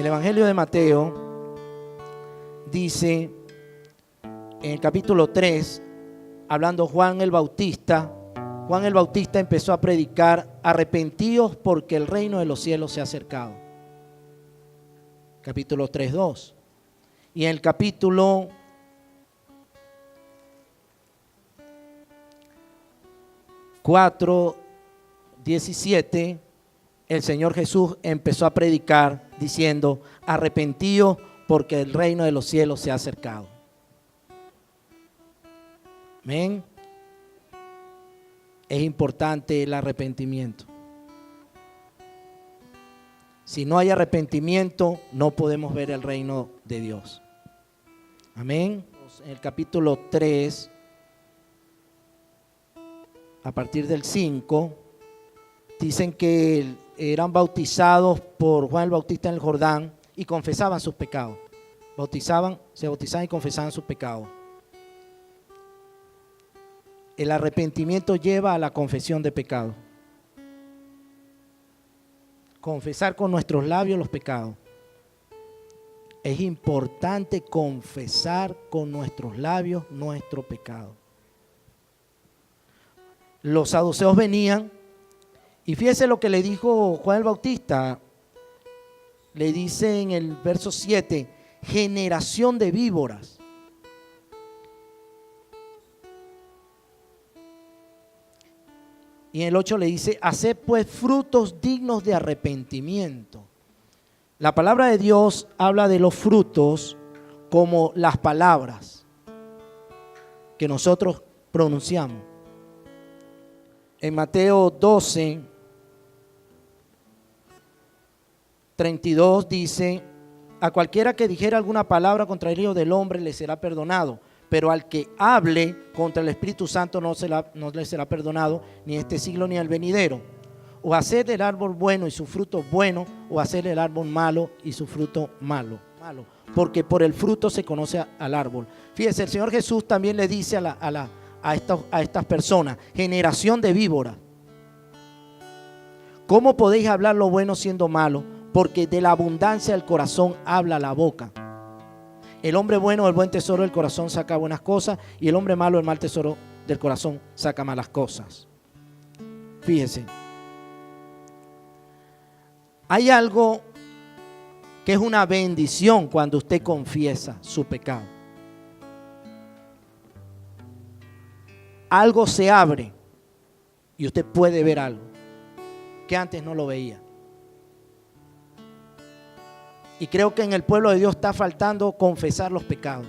El Evangelio de Mateo dice en el capítulo 3, hablando Juan el Bautista empezó a predicar: arrepentíos porque el reino de los cielos se ha acercado. Capítulo 3:2. Y en el capítulo 4:17, el Señor Jesús empezó a predicar diciendo: arrepentíos porque el reino de los cielos se ha acercado. Amén. Es importante el arrepentimiento. Si no hay arrepentimiento, no podemos ver el reino de Dios. Amén. En el capítulo 3, a partir del 5, dicen que eran bautizados por Juan el Bautista en el Jordán y confesaban sus pecados. Se bautizaban y confesaban sus pecados. El arrepentimiento lleva a la confesión de pecado. Confesar con nuestros labios los pecados. Es importante confesar con nuestros labios nuestro pecado. Los saduceos venían y fíjese lo que le dijo Juan el Bautista. Le dice en el verso 7: generación de víboras. Y en el 8 le dice: haced pues frutos dignos de arrepentimiento. La palabra de Dios habla de los frutos como las palabras que nosotros pronunciamos. En Mateo 12:32 dice: a cualquiera que dijera alguna palabra contra el Hijo del Hombre le será perdonado, pero al que hable contra el Espíritu Santo no le será perdonado, ni en este siglo ni en el venidero. O hacer el árbol bueno y su fruto bueno, o hacer el árbol malo y su fruto malo. Porque por el fruto se conoce al árbol. Fíjese, el Señor Jesús también le dice a estas personas: generación de víboras, ¿cómo podéis hablar lo bueno siendo malo? Porque de la abundancia del corazón habla la boca. El hombre bueno del buen tesoro del corazón saca buenas cosas, y el hombre malo del mal tesoro del corazón saca malas cosas. Fíjese, hay algo que es una bendición cuando usted confiesa su pecado. Algo se abre y usted puede ver algo que antes no lo veía. Y creo que en el pueblo de Dios está faltando confesar los pecados.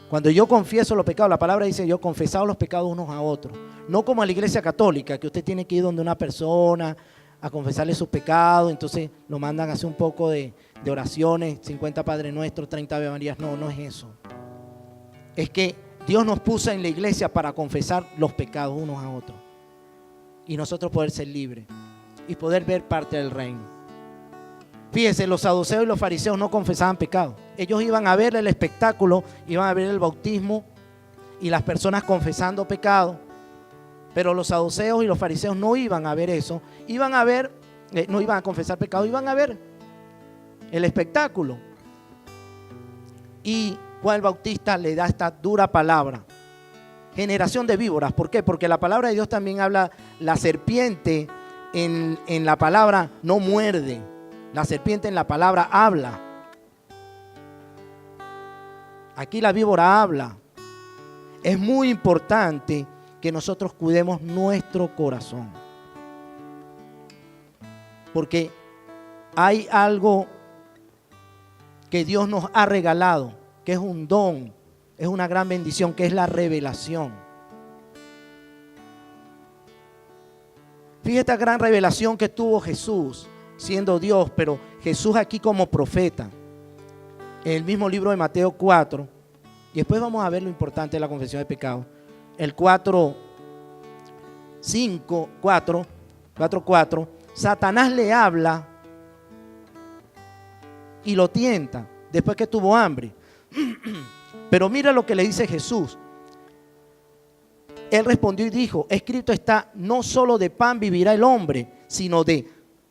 Cuando yo confieso los pecados, la palabra dice: yo confesado los pecados unos a otros. No como a la iglesia católica, que usted tiene que ir donde una persona a confesarle sus pecados, entonces lo mandan a hacer un poco de oraciones, 50 Padre Nuestro, 30 Ave Marías. No es eso. Es que Dios nos puso en la iglesia para confesar los pecados unos a otros. Y nosotros poder ser libres y poder ver parte del reino. Fíjense, los saduceos y los fariseos no confesaban pecado. Ellos iban a ver el espectáculo, iban a ver el bautismo y las personas confesando pecado. Pero los saduceos y los fariseos no iban a ver eso. Iban a ver, no iban a confesar pecado, iban a ver el espectáculo. Y Juan el Bautista le da esta dura palabra: generación de víboras. ¿Por qué? Porque la palabra de Dios también habla, la serpiente en la palabra no muerde, la serpiente en la palabra habla. Aquí la víbora habla. Es muy importante que nosotros cuidemos nuestro corazón, porque hay algo que Dios nos ha regalado, que es un don, es una gran bendición, que es la revelación. Fíjate esta gran revelación que tuvo Jesús siendo Dios, pero Jesús aquí como profeta. En el mismo libro de Mateo 4, y después vamos a ver lo importante de la confesión de pecado. El 4:4, Satanás le habla y lo tienta después que tuvo hambre. Pero mira lo que le dice Jesús. Él respondió y dijo: escrito está, no solo de pan vivirá el hombre, sino de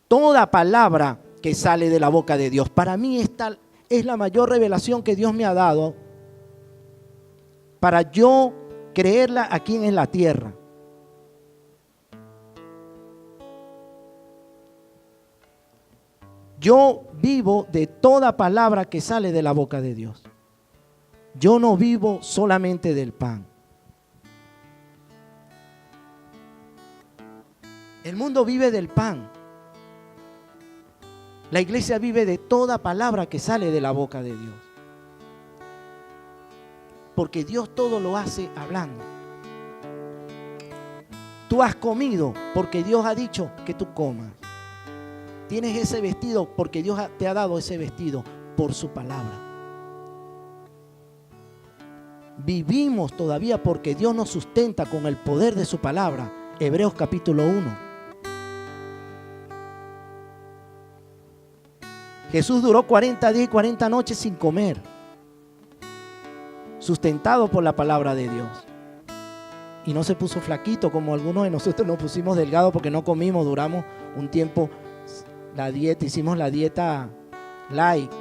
toda palabra que sale de la boca de Dios. Para mí esta es la mayor revelación que Dios me ha dado para yo creerla aquí en la tierra. Yo vivo de toda palabra que sale de la boca de Dios. Yo no vivo solamente del pan. El mundo vive del pan. La iglesia vive de toda palabra que sale de la boca de Dios. Porque Dios todo lo hace hablando. Tú has comido porque Dios ha dicho que tú comas. Tienes ese vestido porque Dios te ha dado ese vestido por su palabra. Vivimos todavía porque Dios nos sustenta con el poder de su palabra. Hebreos capítulo 1. Jesús duró 40 días y 40 noches sin comer, sustentado por la palabra de Dios. Y no se puso flaquito como algunos de nosotros nos pusimos delgados porque no comimos, duramos un tiempo la dieta, hicimos la dieta light.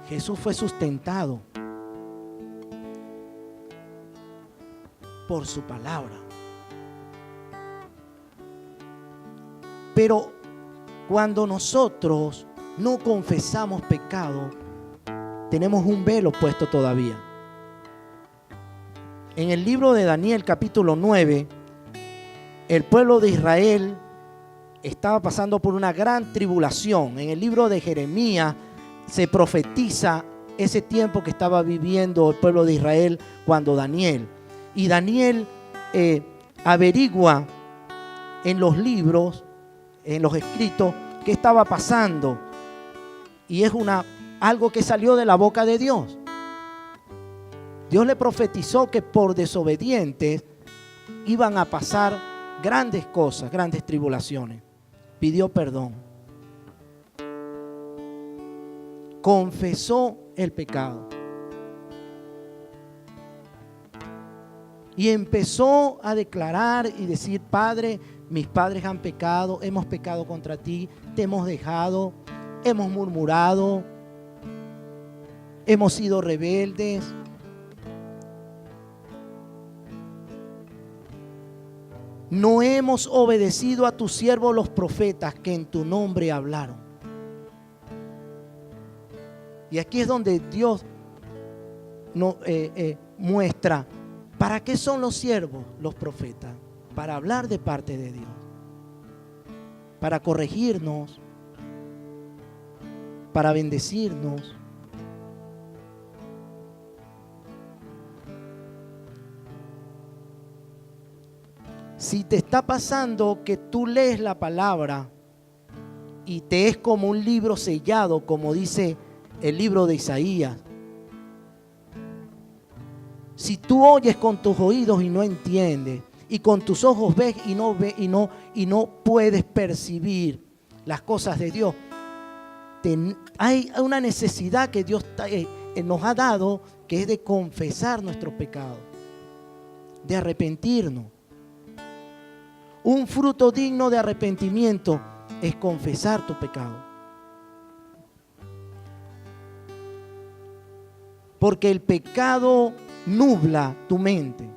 Jesús fue sustentado por su palabra. Pero cuando nosotros no confesamos pecado, tenemos un velo puesto todavía. En el libro de Daniel capítulo 9, el pueblo de Israel estaba pasando por una gran tribulación. En el libro de Jeremías se profetiza ese tiempo que estaba viviendo el pueblo de Israel cuando Daniel. Y Daniel averigua en los libros, en los escritos, qué estaba pasando. Y es algo que salió de la boca de Dios. Dios le profetizó que por desobedientes iban a pasar grandes cosas, grandes tribulaciones. Pidió perdón. Confesó el pecado. Y empezó a declarar y decir: Padre, mis padres han pecado, hemos pecado contra ti, te hemos dejado, hemos murmurado, hemos sido rebeldes. No hemos obedecido a tus siervos los profetas que en tu nombre hablaron. Y aquí es donde Dios muestra para qué son los siervos, los profetas. Para hablar de parte de Dios, para corregirnos, para bendecirnos. Si te está pasando que tú lees la palabra y te es como un libro sellado, como dice el libro de Isaías, si tú oyes con tus oídos y no entiendes, y con tus ojos ves y no puedes percibir las cosas de Dios, hay una necesidad que Dios nos ha dado, que es de confesar nuestro pecado, de arrepentirnos. Un fruto digno de arrepentimiento es confesar tu pecado. Porque el pecado nubla tu mente.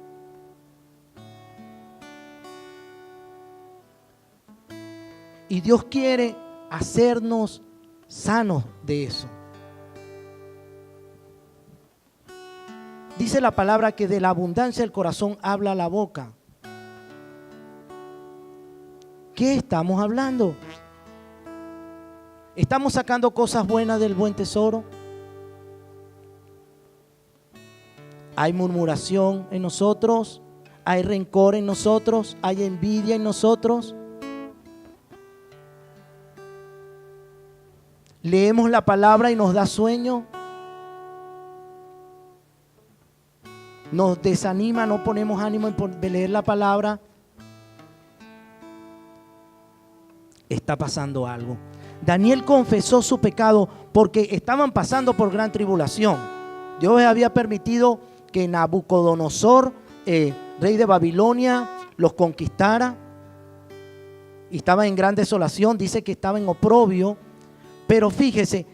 Y Dios quiere hacernos sanos de eso. Dice la palabra que de la abundancia del corazón habla la boca. ¿Qué estamos hablando? ¿Estamos sacando cosas buenas del buen tesoro? ¿Hay murmuración en nosotros? ¿Hay rencor en nosotros? ¿Hay envidia en nosotros? ¿Leemos la palabra y nos da sueño? ¿Nos desanima, no ponemos ánimo en leer la palabra? Está pasando algo. Daniel confesó su pecado porque estaban pasando por gran tribulación. Dios había permitido que Nabucodonosor, rey de Babilonia, los conquistara. y estaba en gran desolación, dice que estaba en oprobio, pero fíjese,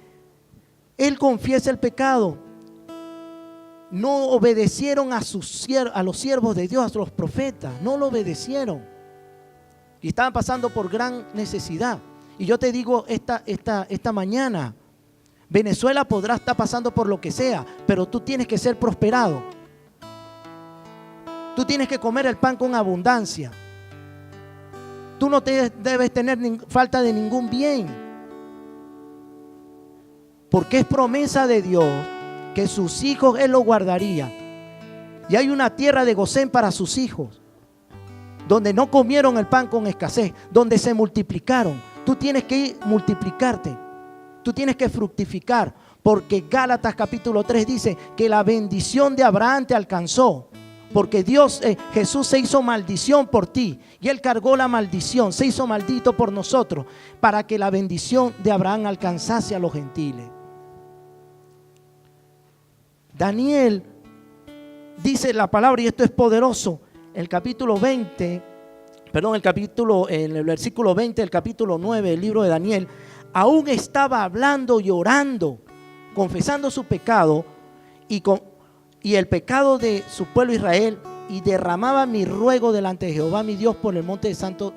él confiesa el pecado. No obedecieron a los siervos de Dios, a los profetas, no lo obedecieron. Y estaban pasando por gran necesidad. Y yo te digo esta mañana, Venezuela podrá estar pasando por lo que sea, pero tú tienes que ser prosperado. Tú tienes que comer el pan con abundancia. Tú no debes tener falta de ningún bien. Porque es promesa de Dios que sus hijos Él los guardaría. Y hay una tierra de Gosén para sus hijos, donde no comieron el pan con escasez, donde se multiplicaron. Tú tienes que multiplicarte. Tú tienes que fructificar. Porque Gálatas capítulo 3 dice que la bendición de Abraham te alcanzó. Porque Jesús se hizo maldición por ti y Él cargó la maldición, se hizo maldito por nosotros para que la bendición de Abraham alcanzase a los gentiles. Daniel dice la palabra, y esto es poderoso, en el versículo 20 del capítulo 9 del libro de Daniel, aún estaba hablando y orando, confesando su pecado y el pecado de su pueblo Israel, y derramaba mi ruego delante de Jehová mi Dios por el monte santo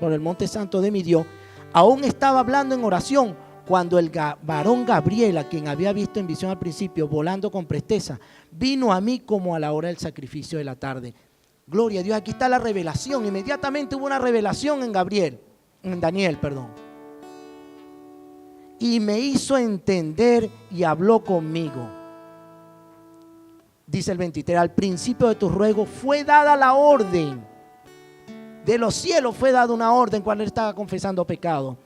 de mi Dios. Aún estaba hablando en oración cuando el varón Gabriel, a quien había visto en visión al principio, volando con presteza, vino a mí como a la hora del sacrificio de la tarde. Gloria a Dios, aquí está la revelación. Inmediatamente hubo una revelación en Daniel. Y me hizo entender y habló conmigo. Dice el 23, al principio de tu ruego fue dada la orden. De los cielos fue dada una orden cuando él estaba confesando pecado.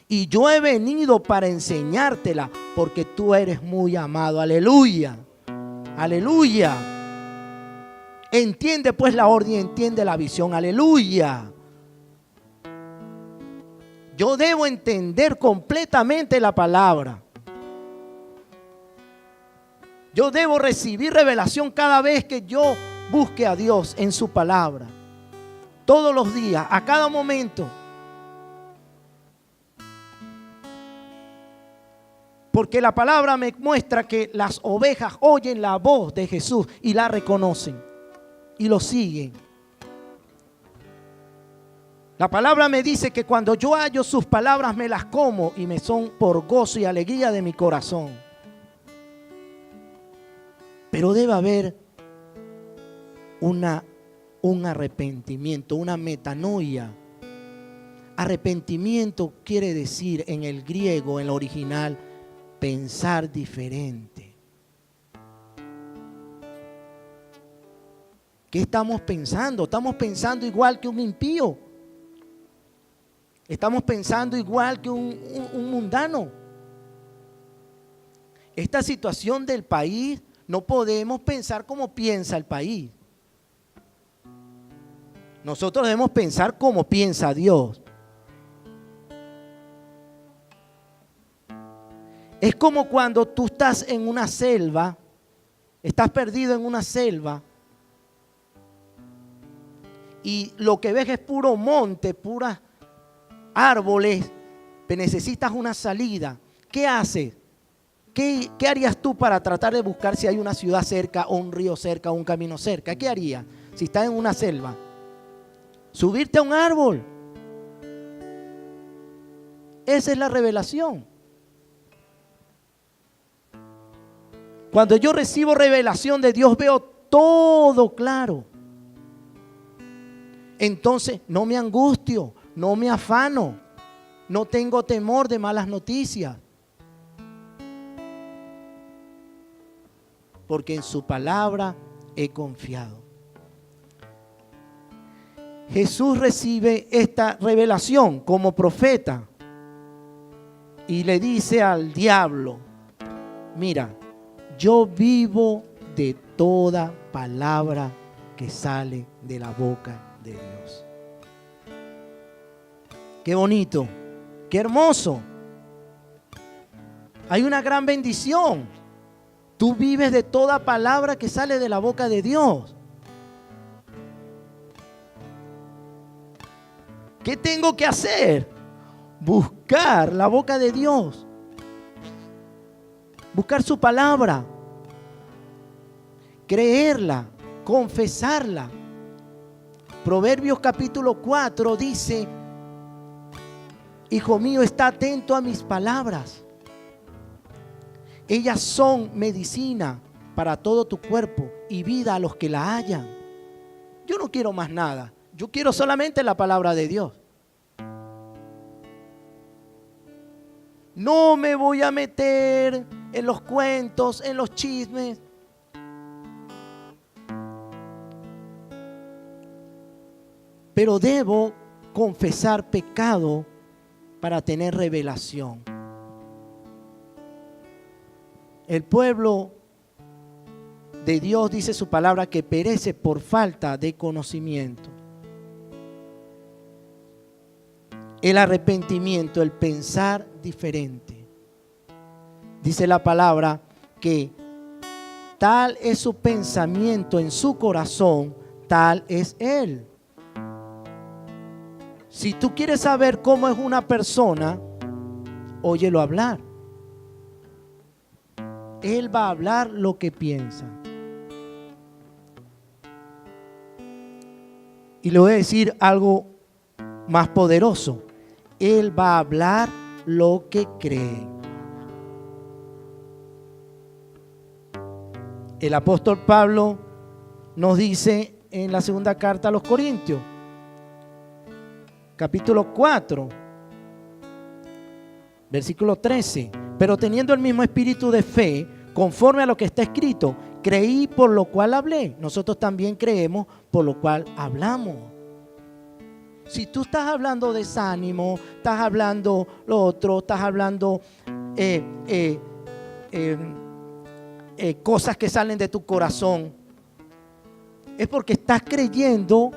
Y yo he venido para enseñártela porque tú eres muy amado. Aleluya. Aleluya. Entiende pues la orden y entiende la visión. Aleluya. Yo debo entender completamente la palabra. Yo debo recibir revelación cada vez que yo busque a Dios en su palabra. Todos los días, a cada momento. Porque la palabra me muestra que las ovejas oyen la voz de Jesús y la reconocen y lo siguen. La palabra me dice que cuando yo hallo sus palabras me las como y me son por gozo y alegría de mi corazón. Pero debe haber un arrepentimiento, una metanoia. Arrepentimiento quiere decir en el griego, en el original, pensar diferente. ¿Qué estamos pensando? Estamos pensando igual que un impío. Estamos pensando igual que un mundano. Esta situación del país, no podemos pensar como piensa el país. Nosotros debemos pensar como piensa Dios. Es como cuando tú estás en una selva, estás perdido en una selva y lo que ves es puro monte, puras árboles, pero necesitas una salida. ¿Qué haces? ¿Qué harías tú para tratar de buscar si hay una ciudad cerca o un río cerca o un camino cerca? ¿Qué harías si estás en una selva? Subirte a un árbol. Esa es la revelación. Cuando yo recibo revelación de Dios veo todo claro. Entonces no me angustio, no me afano, no tengo temor de malas noticias. Porque en su palabra he confiado. Jesús recibe esta revelación como profeta y le dice al diablo, mira, yo vivo de toda palabra que sale de la boca de Dios. Qué bonito, qué hermoso. Hay una gran bendición. Tú vives de toda palabra que sale de la boca de Dios. ¿Qué tengo que hacer? Buscar la boca de Dios. Buscar su palabra. Creerla, confesarla. Proverbios capítulo 4 dice: hijo mío, está atento a mis palabras. Ellas son medicina para todo tu cuerpo y vida a los que la hallan. Yo no quiero más nada. Yo quiero solamente la palabra de Dios. No me voy a meter en los cuentos, en los chismes. Pero debo confesar pecado para tener revelación. El pueblo de Dios, dice su palabra, que perece por falta de conocimiento. El arrepentimiento, el pensar diferente. Dice la palabra que tal es su pensamiento en su corazón, tal es él. Si tú quieres saber cómo es una persona, óyelo hablar. Él va a hablar lo que piensa. Y le voy a decir algo más poderoso. Él va a hablar lo que cree. El apóstol Pablo nos dice en la segunda carta a los Corintios, capítulo 4, versículo 13. Pero teniendo el mismo espíritu de fe, conforme a lo que está escrito, creí por lo cual hablé. Nosotros también creemos por lo cual hablamos. Si tú estás hablando desánimo, estás hablando lo otro, estás hablando cosas que salen de tu corazón, es porque estás creyendo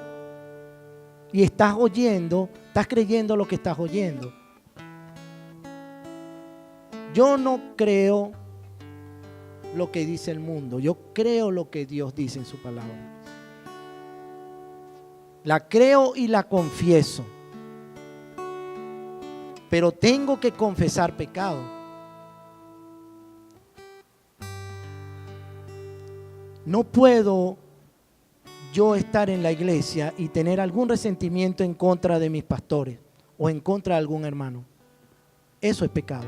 y estás oyendo, estás creyendo lo que estás oyendo. Yo no creo lo que dice el mundo, yo creo lo que Dios dice en su palabra. La creo y la confieso, pero tengo que confesar pecado. No puedo yo estar en la iglesia y tener algún resentimiento en contra de mis pastores o en contra de algún hermano. Eso es pecado.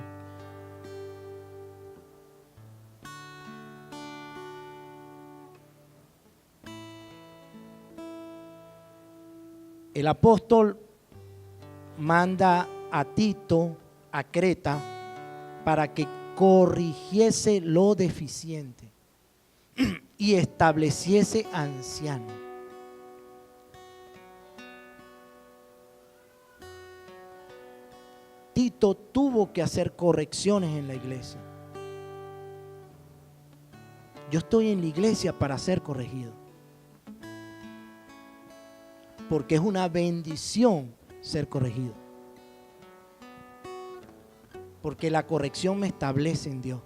El apóstol manda a Tito a Creta para que corrigiese lo deficiente y estableciese ancianos. Tito tuvo que hacer correcciones en la iglesia. Yo estoy en la iglesia para ser corregido, porque es una bendición ser corregido, porque la corrección me establece en Dios.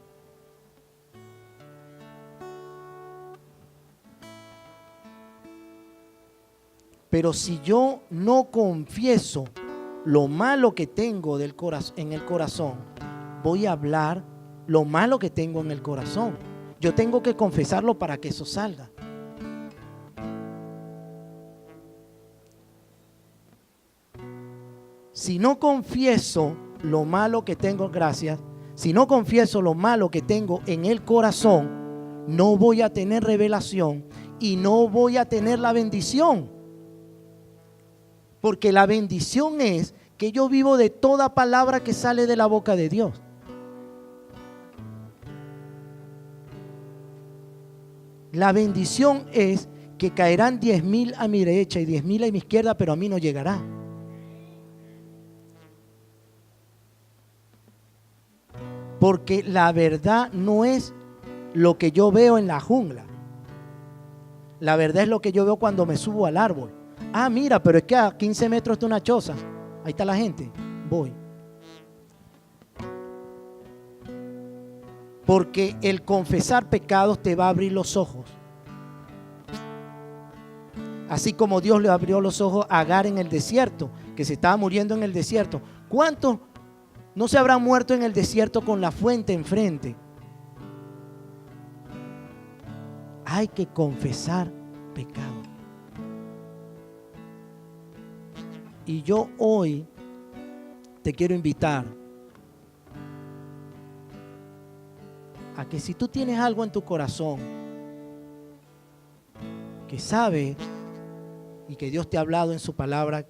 Pero si yo no confieso lo malo que tengo en el corazón, voy a hablar lo malo que tengo en el corazón. Yo tengo que confesarlo para que eso salga. Si no confieso lo malo que tengo, si no confieso lo malo que tengo en el corazón, no voy a tener revelación y no voy a tener la bendición. Porque la bendición es que yo vivo de toda palabra que sale de la boca de Dios. La bendición es que caerán 10,000 a mi derecha y 10,000 a mi izquierda, pero a mí no llegará. Porque la verdad no es lo que yo veo en la jungla. La verdad es lo que yo veo cuando me subo al árbol. Ah, mira, pero es que a 15 metros está una choza. Ahí está la gente. Voy. Porque el confesar pecados te va a abrir los ojos. Así como Dios le abrió los ojos a Agar en el desierto que se estaba muriendo en el desierto. ¿Cuántos no se habrán muerto en el desierto con la fuente enfrente? Hay que confesar pecado. Y yo hoy te quiero invitar a que si tú tienes algo en tu corazón que sabe y que Dios te ha hablado en su palabra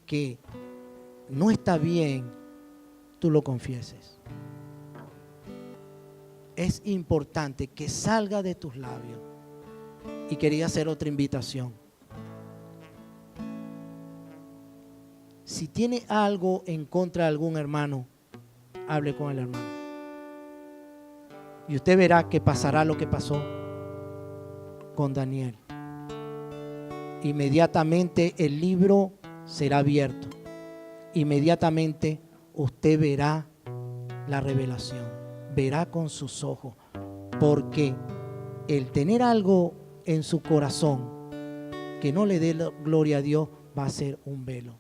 que no está bien, tú lo confieses. Es importante que salga de tus labios. Y quería hacer otra invitación. Si tiene algo en contra de algún hermano, hable con el hermano. Y usted verá que pasará lo que pasó con Daniel. Inmediatamente el libro será abierto. Inmediatamente usted verá la revelación. Verá con sus ojos. Porque el tener algo en su corazón que no le dé gloria a Dios va a ser un velo.